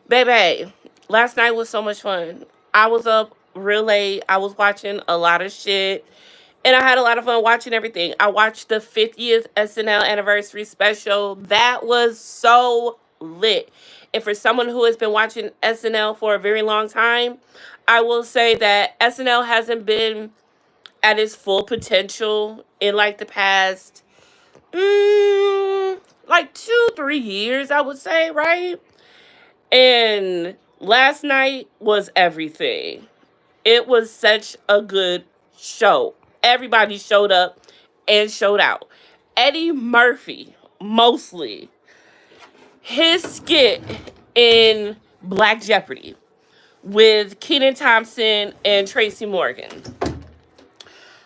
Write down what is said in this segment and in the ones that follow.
Baby, last night was so much fun. I was up real late. I was watching a lot of shit. And I had a lot of fun watching everything. I watched the 50th SNL anniversary special. That was so lit. And for someone who has been watching SNL for a very long time, I will say that SNL hasn't been at its full potential in like the past, mm, like 2, 3 years, I would say, right? And last night was everything. It was such a good show. Everybody showed up and showed out. Eddie Murphy, mostly, his skit in Black Jeopardy with Kenan Thompson and Tracy Morgan.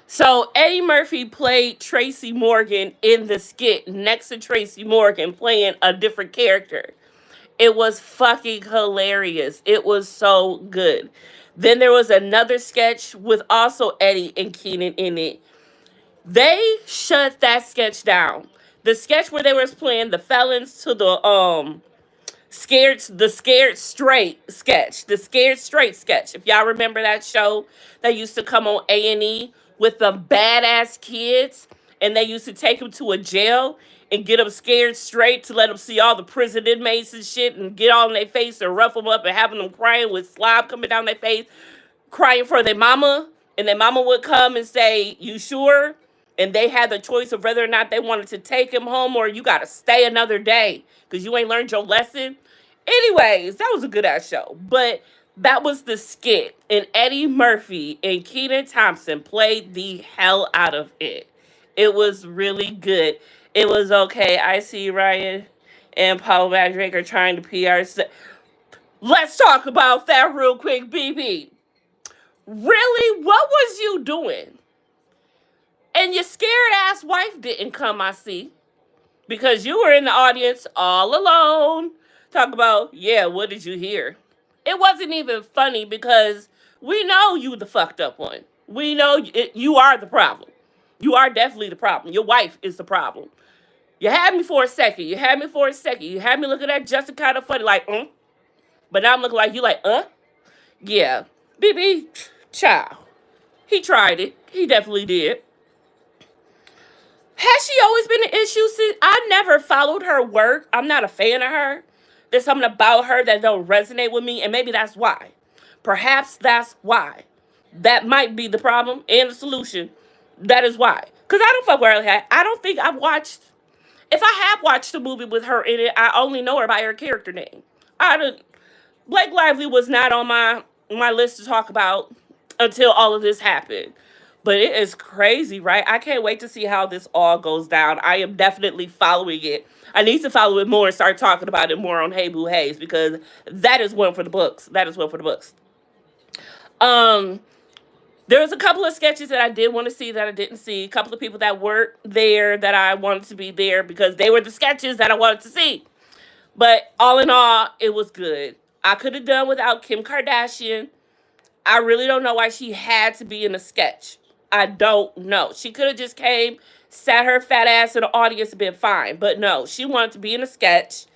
So Eddie Murphy played Tracy Morgan in the skit next to Tracy Morgan playing a different character. It was fucking hilarious. It was so good. Then there was another sketch with also Eddie and Keenan in it. They shut that sketch down. The sketch where they was playing the felons to the scared straight sketch. The scared straight sketch. If y'all remember that show that used to come on A&E with the badass kids, and they used to take them to a jail and get them scared straight to let them see all the prison inmates and shit and get all in their face and rough them up and having them crying with slob coming down their face, crying for their mama, and their mama would come and say, "You sure?" And they had the choice of whether or not they wanted to take him home or you gotta stay another day because you ain't learned your lesson. Anyways, that was a good ass show. But that was the skit. And Eddie Murphy and Kenan Thompson played the hell out of it. It was really good. It was okay. I see Ryan and Paul Magic are trying to PR. Let's talk about that real quick, BB. Really? What was you doing? And your scared ass wife didn't come, I see. Because you were in the audience all alone. Talk about, yeah, what did you hear? It wasn't even funny because we know you the fucked up one. We know you are the problem. You are definitely the problem. Your wife is the problem. You had me for a second. You had me for a second. You had me looking at Justin kind of funny, like, But now I'm looking like you, like, Yeah. BB, child. He tried it. He definitely did. Has she always been an issue? I never followed her work. I'm not a fan of her. There's something about her that don't resonate with me, and maybe that's why. Perhaps that's why. That might be the problem and the solution. That is why. Because I don't fuck with her. I don't think I've watched. If I have watched a movie with her in it, I only know her by her character name. I don't. Blake Lively was not on my list to talk about until all of this happened. But it is crazy, right? I can't wait to see how this all goes down. I am definitely following it. I need to follow it more and start talking about it more on Hey Boo Hayes because that is one for the books. That is one for the books. Um, there was a couple of sketches that I did want to see that I didn't see. A couple of people that weren't there that I wanted to be there because they were the sketches that I wanted to see. But all in all, it was good. I could have done without Kim Kardashian. I really don't know why she had to be in a sketch. I don't know. She could have just came, sat her fat ass in the audience and been fine. But no, she wanted to be in a sketch.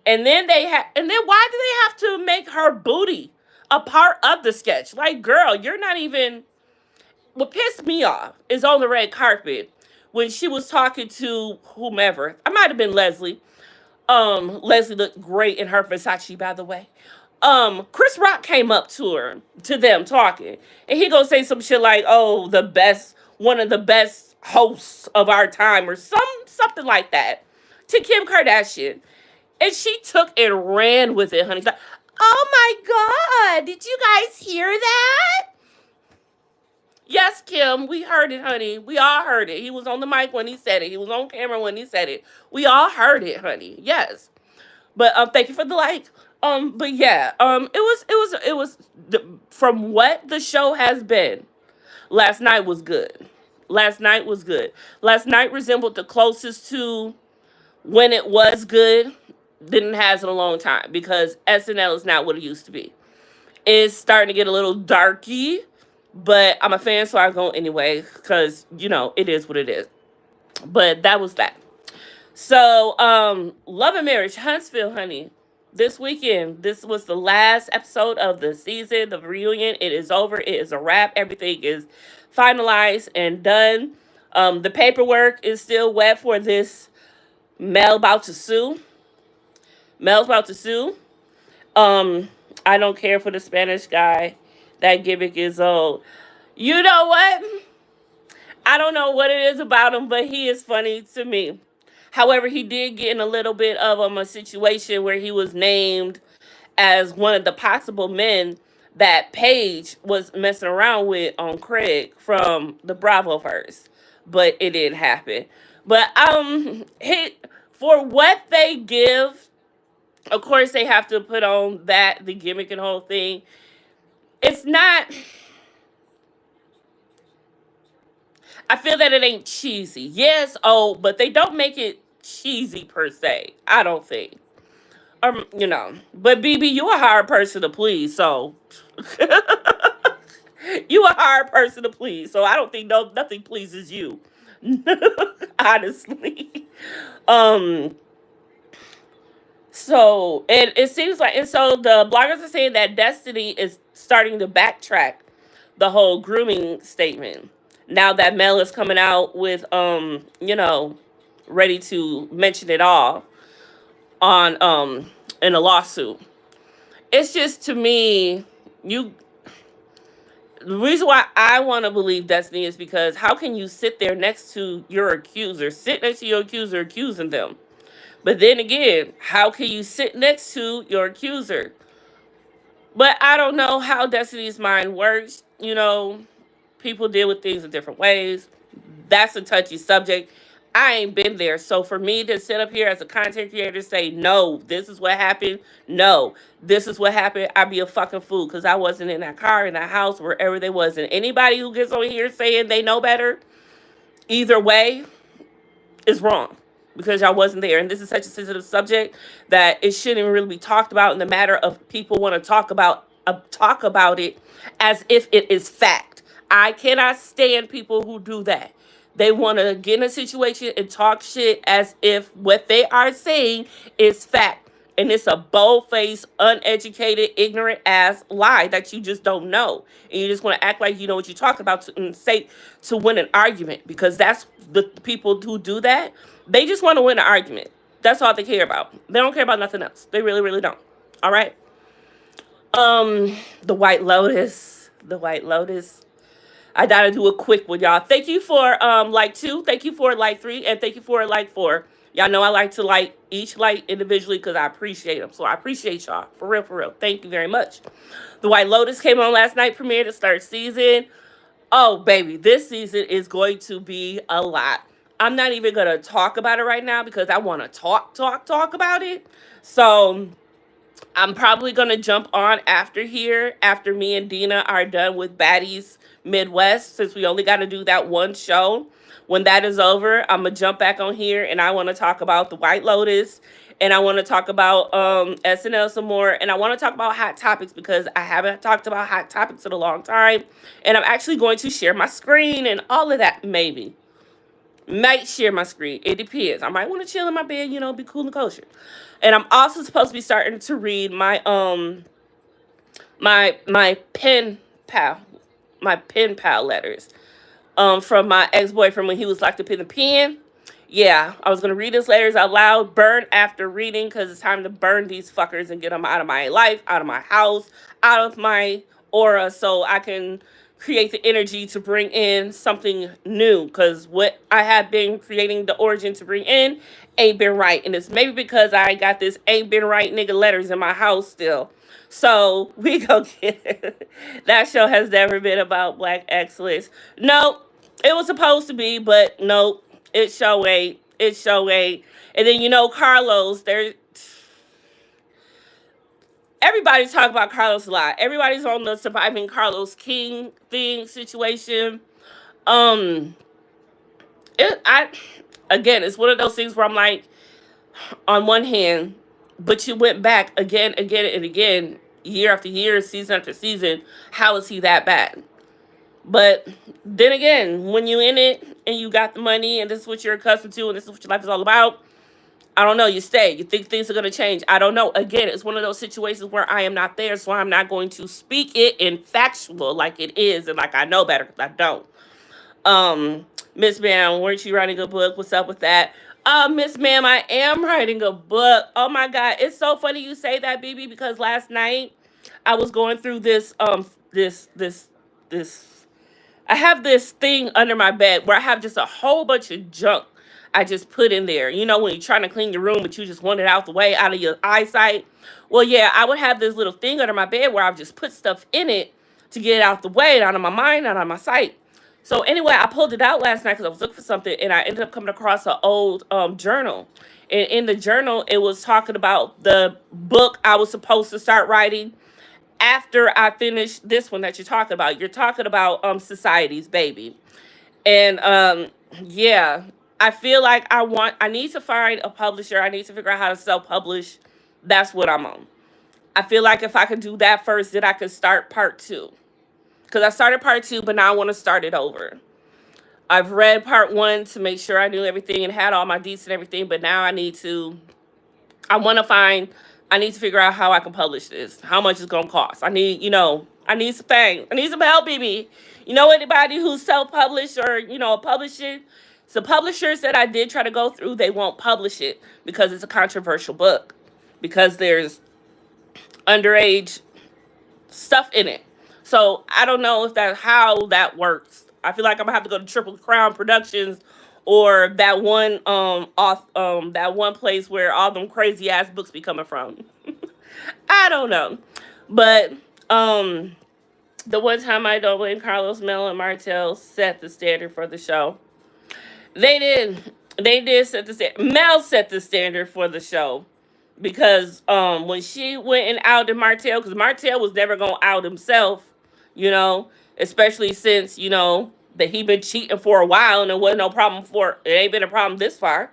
And then why do they have to make her booty a part of the sketch? Like, girl, you're not even. What pissed me off is on the red carpet when she was talking to whomever. I might have been Leslie. Leslie looked great in her Versace, by the way. Chris Rock came up to them talking, and he gonna say some shit like, "Oh, the best, one of the best hosts of our time," or something like that, to Kim Kardashian, and she took and ran with it, honey. She's like, "Oh my God, did you guys hear that?" Yes, Kim, we heard it, honey. We all heard it. He was on the mic when he said it. He was on camera when he said it. We all heard it, honey. Yes. But thank you for the like. But yeah, from what the show has been. Last night was good. Last night was good. Last night resembled the closest to when it was good than it has in a long time because SNL is not what it used to be. It's starting to get a little darky, but I'm a fan, so I go anyway because it is what it is. But that was that. So, Love and Marriage, Huntsville, honey. this weekend. This was the last episode of the season, the reunion. It is over. It is a wrap. Everything is finalized and done. The paperwork is still wet for this Mel about to sue. Mel's about to sue. Um, I don't care for the Spanish guy. That gimmick is old. You know what? I don't know what it is about him, but he is funny to me. However, he did get in a little bit of a situation where he was named as one of the possible men that Paige was messing around with on Craig from the Bravo verse, but it didn't happen. But for what they give, of course they have to put on that the gimmick and whole thing. It's not. I feel that it ain't cheesy. Yes, oh, but they don't make it cheesy per se. I don't think. But BB, you a hard person to please, so you a hard person to please. So I don't think nothing pleases you. Honestly. Um so it seems like, and so the bloggers are saying that Destiny is starting to backtrack the whole grooming statement. Now that Mel is coming out with ready to mention it all on in a lawsuit. It's just, to me, you the reason why I want to believe Destiny is because how can you sit there next to your accuser, sit next to your accuser accusing them? But then again, how can you sit next to your accuser? But I don't know how Destiny's mind works. People deal with things in different ways. That's a touchy subject. I ain't been there. So for me to sit up here as a content creator say, no, this is what happened. No, this is what happened. I'd be a fucking fool because I wasn't in that car, in that house, wherever they was. And anybody who gets on here saying they know better, either way, is wrong because y'all wasn't there. And this is such a sensitive subject that it shouldn't really be talked about in the matter of people want to talk about it as if it is fact. I cannot stand people who do that. They want to get in a situation and talk shit as if what they are saying is fact. And it's a bold-faced, uneducated, ignorant ass lie that you just don't know. And you just want to act like you know what you're talking about to win an argument. Because that's the people who do that. They just want to win an argument. That's all they care about. They don't care about nothing else. They really, really don't. All right? The White Lotus. The White Lotus. I gotta do a quick one, y'all. Thank you for like 2. Thank you for like 3. And thank you for like 4. Y'all know I like to like each like individually because I appreciate them. So I appreciate y'all. For real, for real. Thank you very much. The White Lotus came on last night, premiered its 3rd season. Oh, baby. This season is going to be a lot. I'm not even going to talk about it right now because I want to talk about it. So I'm probably going to jump on after me and Dina are done with Baddies Midwest, since we only got to do that one show. When that is over, I'm going to jump back on here and I want to talk about The White Lotus, and I want to talk about SNL some more, and I want to talk about Hot Topics because I haven't talked about Hot Topics in a long time, and I'm actually going to share my screen and all of that. Maybe might share my screen. It depends. I might want to chill in my bed, be cool and kosher. And I'm also supposed to be starting to read my my pen pal letters from my ex-boyfriend when he was locked up in the pen. Yeah, I was gonna read his letters out loud, burn after reading, because it's time to burn these fuckers and get them out of my life, out of my house, out of my aura, so I can create the energy to bring in something new, because what I have been creating the origin to bring in ain't been right. And it's maybe because I got this ain't been right nigga letters in my house still. So we go get it. That show has never been about black excellence. No, it was supposed to be, but no, it show ain't. It show ain't. And then Carlos, everybody's talking about Carlos a lot. Everybody's on the surviving Carlos King thing situation. Again, it's one of those things where I'm like, on one hand, but you went back again, and again, year after year, season after season. How is he that bad? But then again, when you in it and you got the money and this is what you're accustomed to and this is what your life is all about, I don't know. You stay. You think things are going to change. I don't know. Again, it's one of those situations where I am not there, so I'm not going to speak it in factual like it is and like I know better because I don't. Um, Miss Ma'am, weren't you writing a book? What's up with that? Miss Ma'am, I am writing a book. Oh my God, it's so funny you say that, BB, because last night I was going through this. I have this thing under my bed where I have just a whole bunch of junk I just put in there. You know, when you're trying to clean your room, but you just want it out the way, out of your eyesight. Well, yeah, I would have this little thing under my bed where I've just put stuff in it to get it out the way, out of my mind, out of my sight. So anyway, I pulled it out last night because I was looking for something, and I ended up coming across an old journal. And in the journal, it was talking about the book I was supposed to start writing after I finished this one that you're talking about. You're talking about Society's Baby. And yeah, I feel like I need to find a publisher. I need to figure out how to self-publish. That's what I'm on. I feel like if I could do that first, then I could start part two. Because I started part two, but now I want to start it over. I've read part one to make sure I knew everything and had all my deets and everything, but now I want to find, I need to figure out how I can publish this, how much it's going to cost. I need some things. I need some help, baby. You know, anybody who's self-published or, publishing, so publishers that I did try to go through, they won't publish it because it's a controversial book, because there's underage stuff in it. So I don't know if that's how that works. I feel like I'm gonna have to go to Triple Crown Productions or that one place where all them crazy ass books be coming from. I don't know. But the one time I don't blame Carlos, Mel, and Martell set the standard for the show. They did. They did set the standard. Mel set the standard for the show. Because when she went and outed Martell, because Martell was never gonna out himself, especially since that he been cheating for a while and it wasn't no problem for it ain't been a problem this far,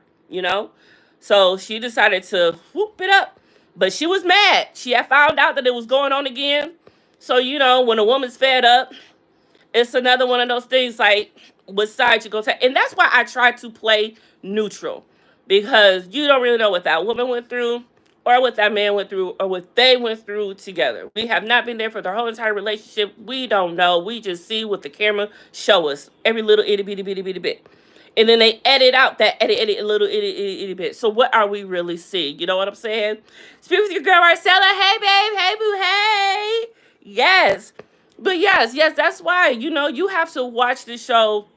so she decided to whoop it up, but she was mad. She had found out that it was going on again, so when a woman's fed up, it's another one of those things like what side you go to, and that's why I try to play neutral, because you don't really know what that woman went through or what that man went through or what they went through together. We have not been there for their whole entire relationship. We don't know. We just see what the camera show us, every little itty bitty bitty bitty bit. And then they edit out that little itty bit. So what are we really seeing? You know what I'm saying? Speak with your girl Marcella. Hey babe, hey boo, hey. Yes. But yes, that's why, you have to watch the show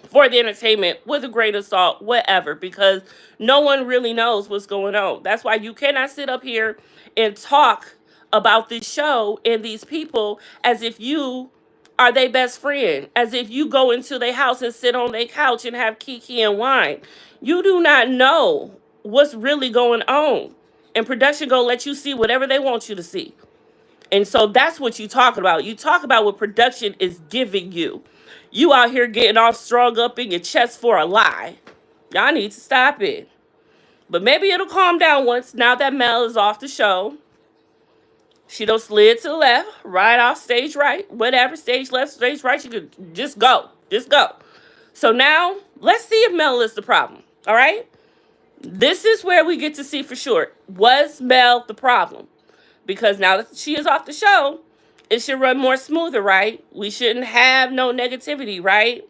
for the entertainment with a grain of salt, whatever, because no one really knows what's going on. That's why you cannot sit up here and talk about this show and these people as if you are their best friend, as if you go into their house and sit on their couch and have kiki and wine. You do not know what's really going on. And production gonna let you see whatever they want you to see. And so that's what you talk about. You talk about what production is giving you. You out here getting all strung up in your chest for a lie. Y'all need to stop it. But maybe it'll calm down once, now that Mel is off the show. She don't slid to the left, right off, stage right, whatever, stage left, stage right. She could just go. Just go. So now, let's see if Mel is the problem. All right? This is where we get to see for sure. Was Mel the problem? Because now that she is off the show, it should run more smoother, right? We shouldn't have no negativity, right?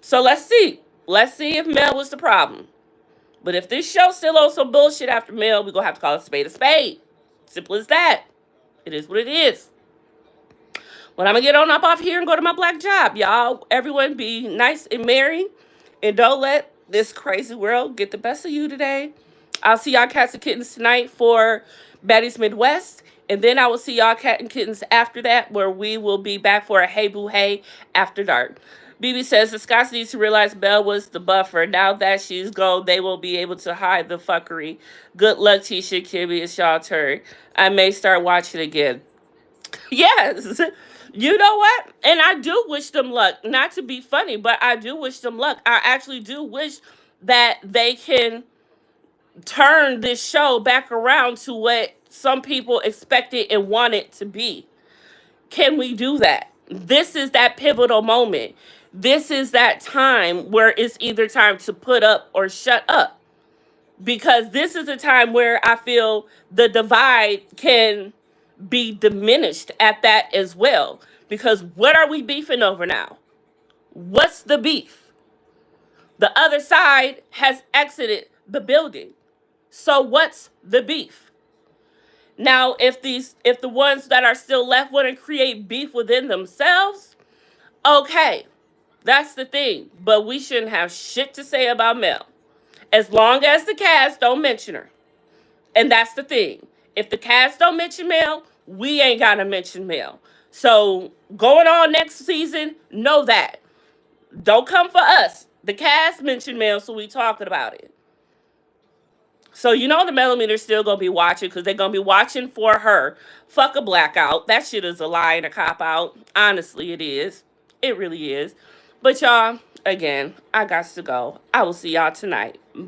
So let's see. Let's see if Mel was the problem. But if this show still on some bullshit after Mel, we're going to have to call a spade a spade. Simple as that. It is what it is. Well, I'm going to get on up off here and go to my black job. Y'all, everyone be nice and merry. And don't let this crazy world get the best of you today. I'll see y'all cats and kittens tonight for Baddies Midwest. And then I will see y'all cat and kittens after that, where we will be back for a Hey Boo Hey after dark. BB says the Scots needs to realize Belle was the buffer. Now that she's gone, they will be able to hide the fuckery. Good luck, Tisha, Kimmy, it's y'all turn. I may start watching again. Yes. You know what? And I do wish them luck. Not to be funny, but I do wish them luck. I actually do wish that they can turn this show back around to what some people expected and wanted to be. Can we do that? This is that pivotal moment. This is that time where it's either time to put up or shut up. because this is a time where I feel the divide can be diminished at that as well. Because what are we beefing over now? What's the beef? The other side has exited the building. So what's the beef? Now, if the ones that are still left want to create beef within themselves, okay, that's the thing. But we shouldn't have shit to say about Mel. As long as the cast don't mention her. And that's the thing. If the cast don't mention Mel, we ain't gotta mention Mel. So going on next season, know that. Don't come for us. The cast mentioned Mel, so we talking about it. So you know the millimeter's still gonna be watching because they're gonna be watching for her. Fuck a blackout. That shit is a lie and a cop out. Honestly, it is. It really is. But y'all, again, I got to go. I will see y'all tonight. Bye.